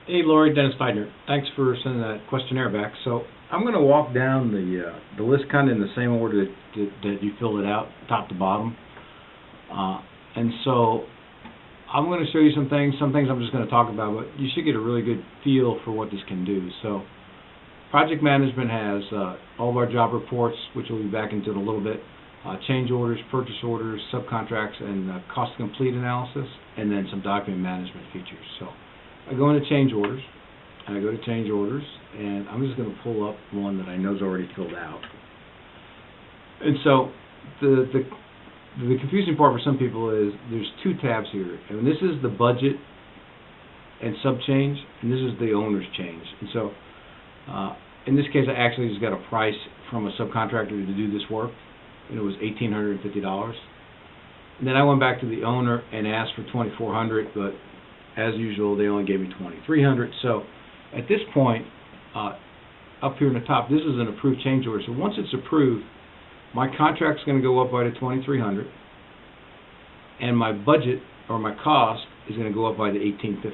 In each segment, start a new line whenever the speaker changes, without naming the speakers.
Hey, Lori, Dennis Feidner. Thanks for sending that questionnaire back. So I'm going to walk down the list kind of in the same order that you filled it out, top to bottom. And so I'm going to show you some things. Some things I'm just going to talk about, but you should get a really good feel for what this can do. So project management has all of our job reports, which we'll be back into in a little bit, change orders, purchase orders, subcontracts, and cost to complete analysis, and then some document management features. So I go into change orders, and I go to change orders, and I'm just going to pull up one that I know is already filled out. And so the confusing part for some people is there's two tabs here, and this is the budget and sub change, and this is the owner's change. And so in this case, I actually just got a price from a subcontractor to do this work, and it was $1,850. And then I went back to the owner and asked for $2,400, but as usual, they only gave me $2,300. So at this point, up here in the top, this is an approved change order. So once it's approved, my contract's going to go up by the $2,300, and my budget or my cost is going to go up by the $1,850.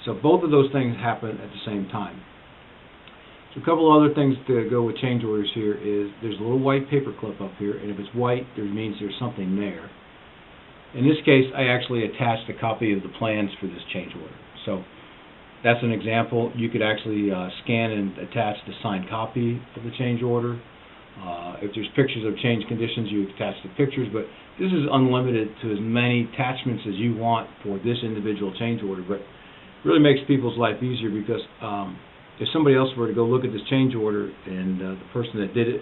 So both of those things happen at the same time. So a couple other things to go with change orders here is there's a little white paper clip up here, and if it's white, it means there's something there. In this case, I actually attached a copy of the plans for this change order. So that's an example. You could actually scan and attach the signed copy of the change order. If there's pictures of change conditions, you attach the pictures, but this is unlimited to as many attachments as you want for this individual change order, but it really makes people's life easier because if somebody else were to go look at this change order and the person that did it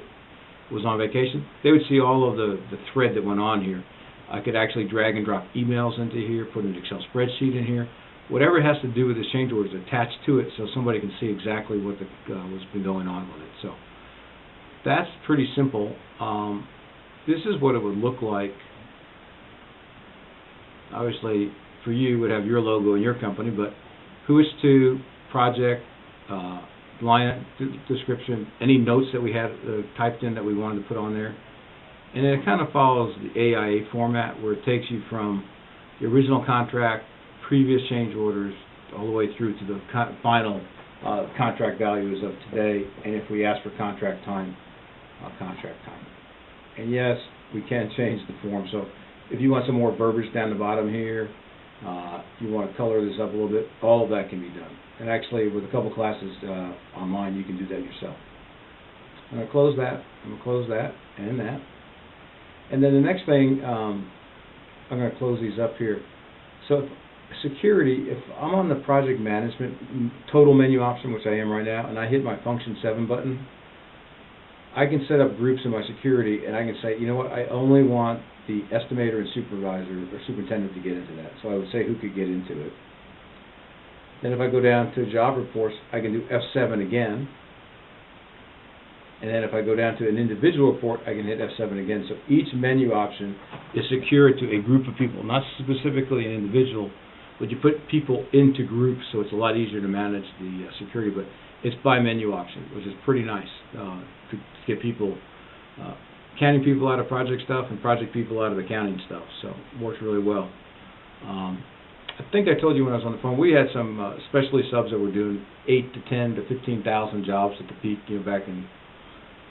was on vacation, they would see all of the thread that went on here. I could actually drag and drop emails into here, put an Excel spreadsheet in here. Whatever has to do with this change order is attached to it so somebody can see exactly what what's been going on with it. So that's pretty simple. This is what it would look like. Obviously, for you, it would have your logo and your company, but who is to, project, line description, any notes that we had typed in that we wanted to put on there. And then it kind of follows the AIA format where it takes you from the original contract, previous change orders, all the way through to the final contract values of today, and if we ask for contract time, contract time. And yes, we can change the form. So if you want some more verbiage down the bottom here, if you want to color this up a little bit, all of that can be done. And actually, with a couple classes online, you can do that yourself. I'm going to close that. I'm going to close that and that. And then the next thing, I'm going to close these up here. So security, if I'm on the project management total menu option, which I am right now, and I hit my function 7 button, I can set up groups in my security, and I can say, you know what, I only want the estimator and supervisor or superintendent to get into that. So I would say who could get into it. Then if I go down to job reports, I can do F7 again. And then if I go down to an individual report, I can hit F7 again. So each menu option is secured to a group of people, not specifically an individual, but you put people into groups, so it's a lot easier to manage the security. But it's by menu option, which is pretty nice to get people, accounting people out of project stuff and project people out of accounting stuff. So it works really well. I think I told you when I was on the phone, we had some specialty subs that were doing 8 to 10 to 15,000 jobs at the peak, back in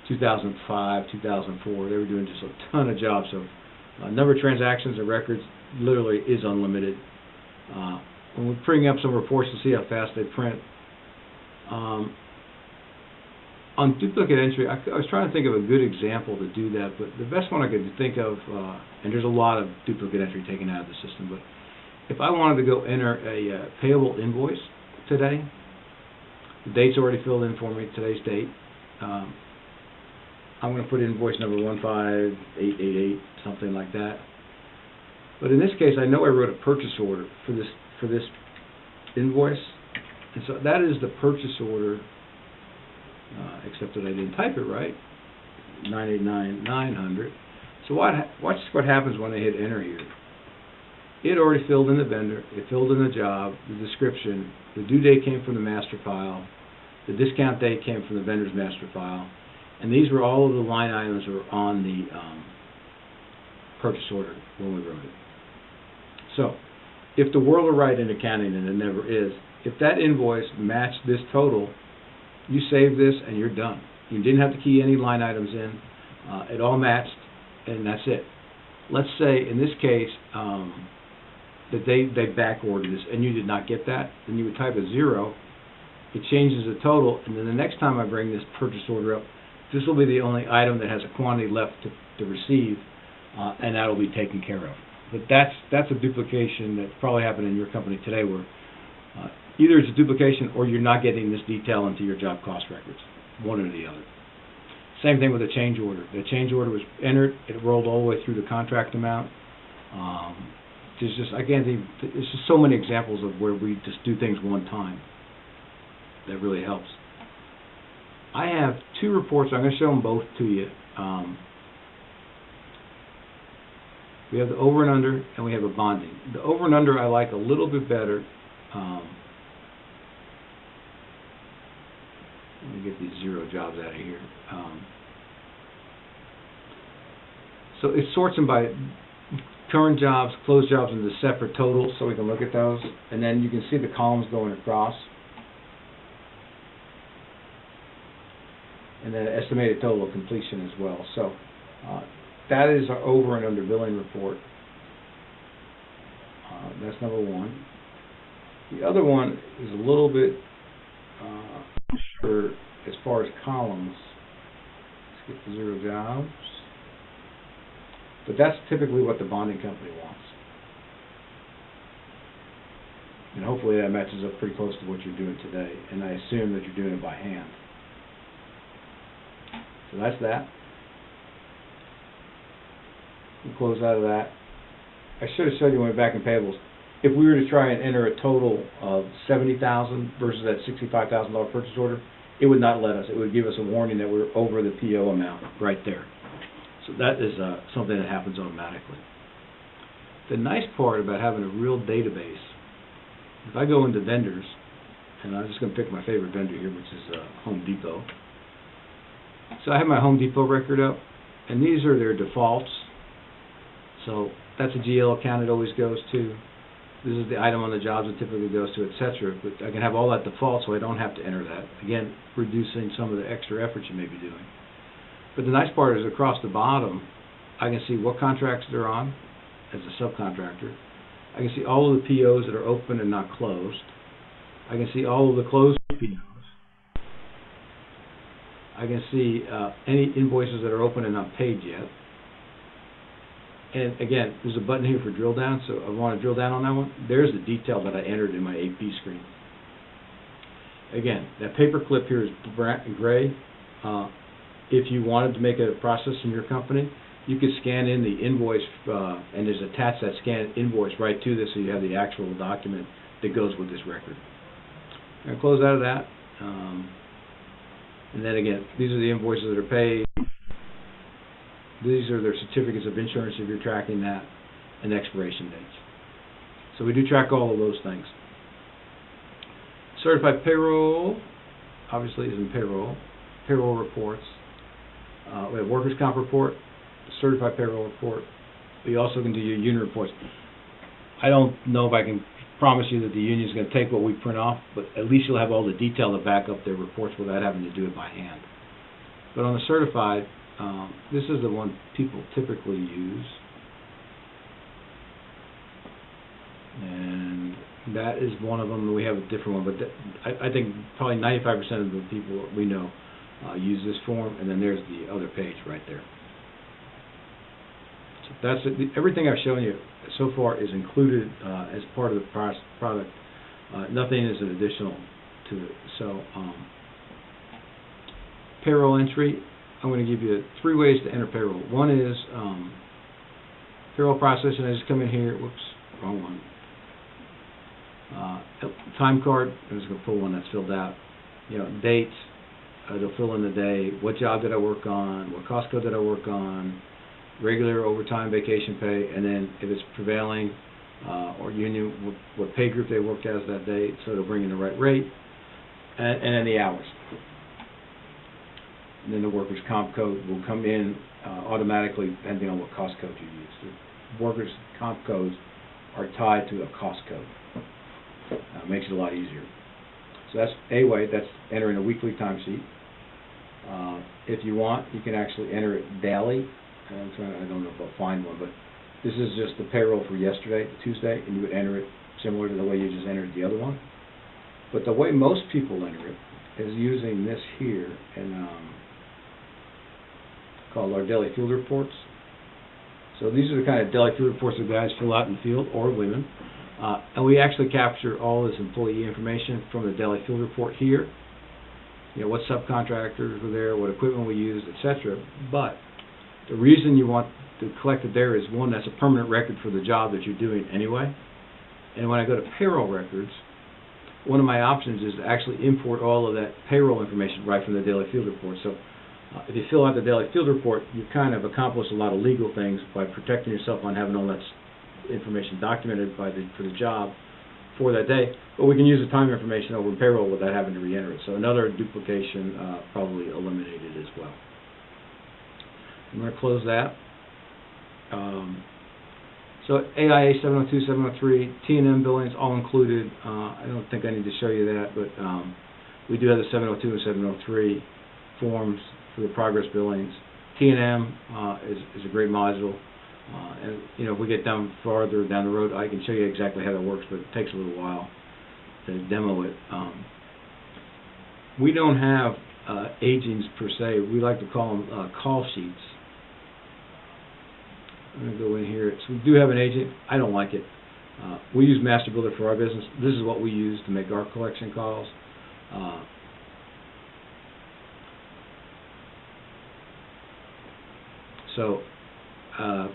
2005, 2004. They were doing just a ton of jobs. So number of transactions and records literally is unlimited. When we're printing up some reports to see how fast they print, on duplicate entry, I was trying to think of a good example to do that, but the best one I could think of, and there's a lot of duplicate entry taken out of the system, but if I wanted to go enter a payable invoice today, the date's already filled in for me, today's date. I'm going to put invoice number 15888, something like that. But in this case, I know I wrote a purchase order for this invoice, and so that is the purchase order, except that I didn't type it right, 989,900. So watch what happens when I hit enter here. It already filled in the vendor, it filled in the job, the description, the due date came from the master file, the discount date came from the vendor's master file, and these were all of the line items that were on the purchase order when we wrote it. So, if the world were right in accounting, and it never is, if that invoice matched this total, you save this and you're done. You didn't have to key any line items in. It all matched, and that's it. Let's say in this case that they back ordered this and you did not get that, then you would type a 0. It changes the total, and then the next time I bring this purchase order up, this will be the only item that has a quantity left to receive, and that will be taken care of. But that's a duplication that probably happened in your company today, where either it's a duplication or you're not getting this detail into your job cost records, one or the other. Same thing with a change order. The change order was entered, it rolled all the way through the contract amount. There's just so many examples of where we just do things one time. That really helps. I have 2 reports. I'm going to show them both to you. We have the over and under, and we have a bonding. The over and under I like a little bit better. Let me get these 0 jobs out of here. So it sorts them by current jobs, closed jobs, and the separate totals, so we can look at those. And then you can see the columns going across. And then estimated total of completion as well. So that is our over and under billing report. That's number 1. The other one is a little bit as far as columns. Let's get the 0 jobs. But that's typically what the bonding company wants. And hopefully that matches up pretty close to what you're doing today. And I assume that you're doing it by hand. So that's that. We'll close out of that. I should have showed you when we went back in payables. If we were to try and enter a total of $70,000 versus that $65,000 purchase order, it would not let us. It would give us a warning that we're over the PO amount right there. So that is something that happens automatically. The nice part about having a real database, if I go into vendors, and I'm just going to pick my favorite vendor here, which is Home Depot. So I have my Home Depot record up, and these are their defaults. So that's a GL account it always goes to. This is the item on the jobs it typically goes to, etc. But I can have all that default, so I don't have to enter that. Again, reducing some of the extra effort you may be doing. But the nice part is across the bottom, I can see what contracts they're on as a subcontractor. I can see all of the POs that are open and not closed. I can see all of the closed POs. I can see any invoices that are open and not paid yet. And again, there's a button here for drill down, so I want to drill down on that one. There's the detail that I entered in my AP screen. Again, that paper clip here is gray. If you wanted to make a process in your company, you could scan in the invoice, and there's attached that scanned invoice right to this, so you have the actual document that goes with this record. I'm going to close out of that. And then again, these are the invoices that are paid. These are their certificates of insurance if you're tracking that, and expiration dates. So we do track all of those things. Certified payroll, obviously, is in payroll. Payroll reports. We have workers' comp report, certified payroll report. We also can do your union reports. I don't know if I can promise you that the union is going to take what we print off, but at least you'll have all the detail to back up their reports without having to do it by hand. But on the certified, this is the one people typically use, and that is one of them. We have a different one, but I think probably 95% of the people we know use this form, and then there's the other page right there. So that's it. Everything I've shown you so far is included as part of the product. Nothing is an additional to it. So payroll entry. I'm going to give you 3 ways to enter payroll. One is payroll processing. I just come in here. Whoops, wrong one. Time card. I'm just going to pull one that's filled out. Dates. It'll fill in the day. What job did I work on? What cost code did I work on? Regular, overtime, vacation pay, and then if it's prevailing or union, what pay group they worked as that day. So it'll bring in the right rate, and then the hours. And then the workers' comp code will come in automatically depending on what cost code you use. The workers' comp codes are tied to a cost code. Makes it a lot easier. So that's a way, that's entering a weekly timesheet. If you want, you can actually enter it daily. I don't know if I'll find one, but this is just the payroll for yesterday, Tuesday, and you would enter it similar to the way you just entered the other one. But the way most people enter it is using this here, and called our daily field reports. So these are the kind of daily field reports that guys fill out in the field, or women. And we actually capture all this employee information from the daily field report here. You know, what subcontractors were there, what equipment we used, etc. But the reason you want to collect it there is, one, that's a permanent record for the job that you're doing anyway. And when I go to payroll records, one of my options is to actually import all of that payroll information right from the daily field report. So if you fill out the daily field report, you kind of accomplished a lot of legal things by protecting yourself on having all that information documented for the job for that day. But we can use the time information over in payroll without having to re-enter it. So another duplication probably eliminated as well. I'm going to close that. So AIA 702, 703, T&M billings all included. I don't think I need to show you that, but we do have the 702 and 703 forms for the progress billings. T&M is a great module, and you know, if we get down farther down the road, I can show you exactly how that works, but it takes a little while to demo it. We don't have agings per se. We like to call them call sheets. I'm going to go in here. So we do have an agent. I don't like it. We use Master Builder for our business. This is what we use to make our collection calls.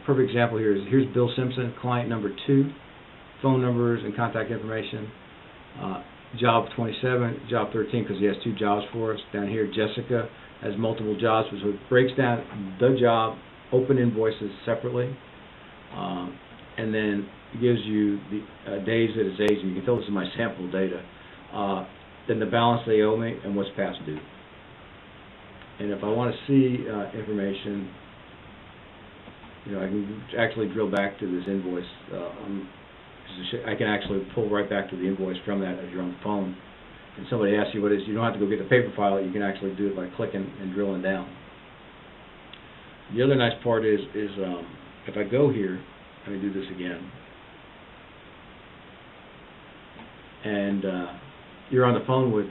Perfect example here is, here's Bill Simpson, client number 2, phone numbers and contact information. Job 27, job 13, because he has 2 jobs for us. Down here, Jessica has multiple jobs, so it breaks down the job, open invoices separately, and then gives you the days that it's aging. You can tell this is my sample data. Then the balance they owe me and what's past due. And if I want to see information, you know, I can actually drill back to this invoice. I can actually pull right back to the invoice from that if you're on the phone. And somebody asks you what it is, you don't have to go get the paper file. You can actually do it by clicking and drilling down. The other nice part is if I go here, let me do this again, and you're on the phone with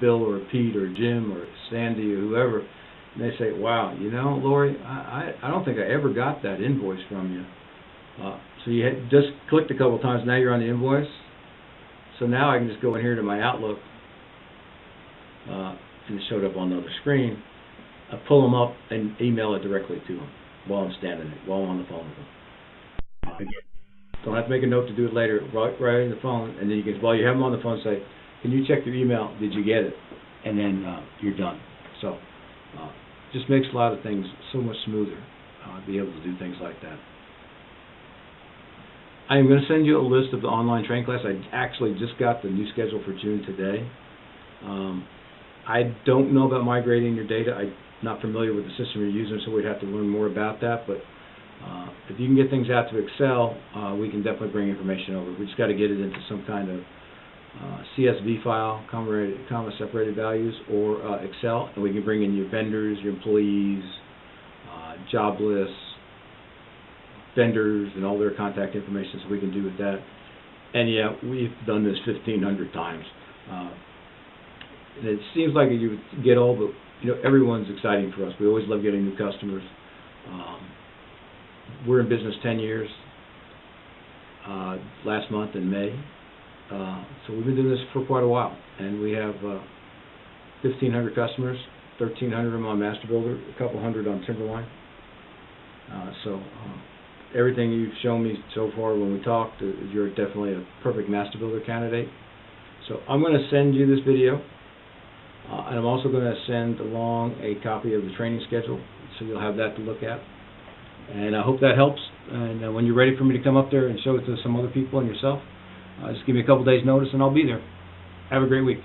Bill or Pete or Jim or Sandy or whoever, and they say, wow, you know, Lori, I don't think I ever got that invoice from you. So you had just clicked a couple times, now you're on the invoice. So now I can just go in here to my Outlook, and it showed up on the other screen. I pull them up and email it directly to them while I'm standing there, while I'm on the phone with them. Don't have to make a note to do it later, right in the phone, and then you can, while you have them on the phone, say, can you check your email, did you get it? And then you're done. So just makes a lot of things so much smoother to be able to do things like that. I am going to send you a list of the online training class. I actually just got the new schedule for June today. I don't know about migrating your data. I'm not familiar with the system you're using, so we'd have to learn more about that. But if you can get things out to Excel, we can definitely bring information over. We just got to get it into some kind of CSV file, comma separated values, or Excel, and we can bring in your vendors, your employees, job lists, vendors, and all their contact information, so we can do with that. And yeah, we've done this 1,500 times. And it seems like you get old, but you know, everyone's exciting for us. We always love getting new customers. We're in business 10 years, last month in May. So we've been doing this for quite a while, and we have 1,500 customers, 1,300 of them on Master Builder, a couple hundred on Timberline. Everything you've shown me so far when we talked, you're definitely a perfect Master Builder candidate. So I'm going to send you this video, and I'm also going to send along a copy of the training schedule, so you'll have that to look at. And I hope that helps. And when you're ready for me to come up there and show it to some other people and yourself, just give me a couple days notice and I'll be there. Have a great week.